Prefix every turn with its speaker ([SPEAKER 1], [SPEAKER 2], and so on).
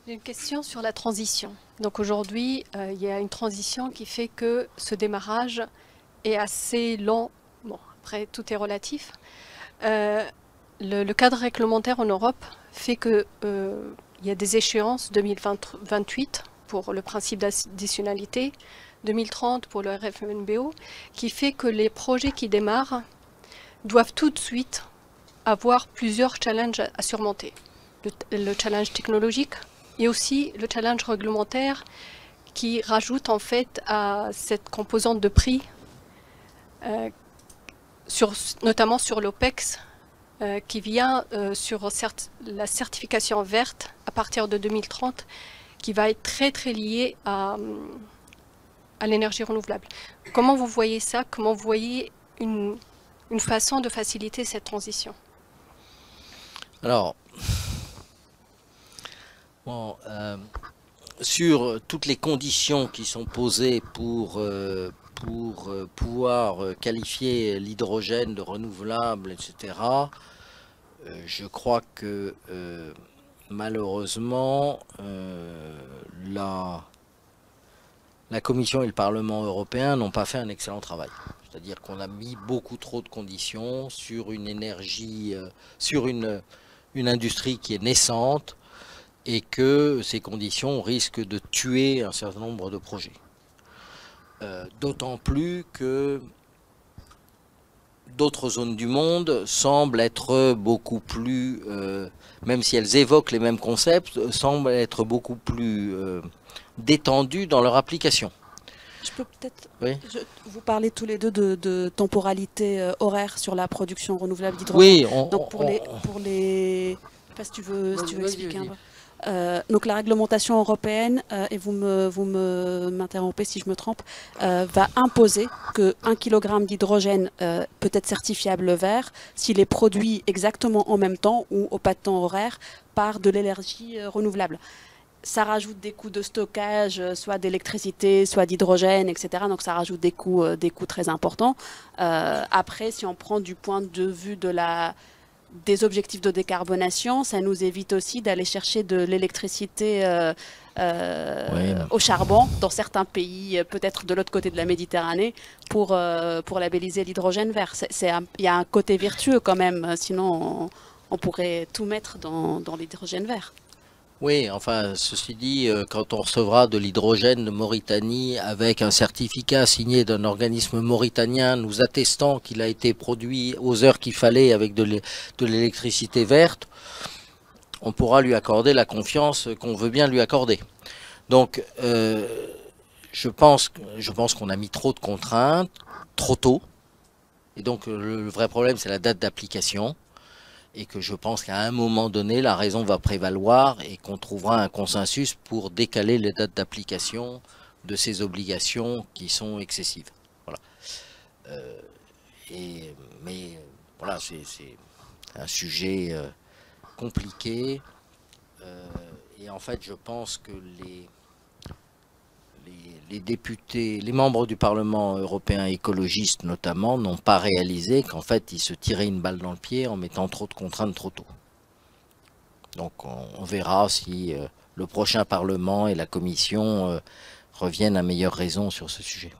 [SPEAKER 1] J'ai une question sur la transition. Donc aujourd'hui, il y a une transition qui fait que ce démarrage est assez lent. Bon, après, tout est relatif. Euh, le cadre réglementaire en Europe fait que il y a des échéances 2028 pour le principe d'additionnalité, 2030 pour le RFNBO, qui fait que les projets qui démarrent doivent tout de suite avoir plusieurs challenges à surmonter. Le challenge technologique et aussi le challenge réglementaire qui rajoute en fait à cette composante de prix, euh, notamment sur l'OPEX, qui vient sur la certification verte à partir de 2030, qui va être très très liée à l'énergie renouvelable. Comment vous voyez ça? Comment vous voyez une façon de faciliter cette transition?
[SPEAKER 2] Alors, bon, sur toutes les conditions qui sont posées pour pouvoir qualifier l'hydrogène de renouvelable, etc., je crois que malheureusement, la Commission et le Parlement européen n'ont pas fait un excellent travail. C'est-à-dire qu'on a mis beaucoup trop de conditions sur une énergie, sur une industrie qui est naissante, et que ces conditions risquent de tuer un certain nombre de projets. D'autant plus que d'autres zones du monde semblent être beaucoup plus, même si elles évoquent les mêmes concepts, semblent être beaucoup plus détendues dans leur application.
[SPEAKER 3] Je peux peut-être
[SPEAKER 2] Oui,
[SPEAKER 3] vous parler tous les deux de temporalité horaire sur la production renouvelable d'hydrogène.
[SPEAKER 2] oui,
[SPEAKER 3] Donc je sais pas si tu veux expliquer un peu. Donc la réglementation européenne, et vous m'interrompez si je me trompe, va imposer que 1 kg d'hydrogène peut être certifiable vert s'il est produit exactement en même temps ou au pas de temps horaire par de l'énergie renouvelable. Ça rajoute des coûts de stockage, soit d'électricité, soit d'hydrogène, etc. Donc ça rajoute des coûts très importants. Après, si on prend du point de vue des objectifs de décarbonation, ça nous évite aussi d'aller chercher de l'électricité
[SPEAKER 2] oui.
[SPEAKER 3] au charbon dans certains pays, peut-être de l'autre côté de la Méditerranée, pour labelliser l'hydrogène vert. Il y a un côté vertueux quand même, sinon on pourrait tout mettre dans l'hydrogène vert.
[SPEAKER 2] Oui, enfin, ceci dit, quand on recevra de l'hydrogène de Mauritanie avec un certificat signé d'un organisme mauritanien nous attestant qu'il a été produit aux heures qu'il fallait avec de l'électricité verte, on pourra lui accorder la confiance qu'on veut bien lui accorder. Donc, je pense qu'on a mis trop de contraintes, trop tôt. Et donc, le vrai problème, c'est la date d'application. Et que je pense qu'à un moment donné, la raison va prévaloir et qu'on trouvera un consensus pour décaler les dates d'application de ces obligations qui sont excessives. Voilà. Mais voilà, c'est un sujet compliqué. Et en fait, je pense que les députés, les membres du Parlement européen écologistes notamment, n'ont pas réalisé qu'en fait, ils se tiraient une balle dans le pied en mettant trop de contraintes trop tôt. Donc on verra si le prochain Parlement et la Commission reviennent à meilleure raison sur ce sujet.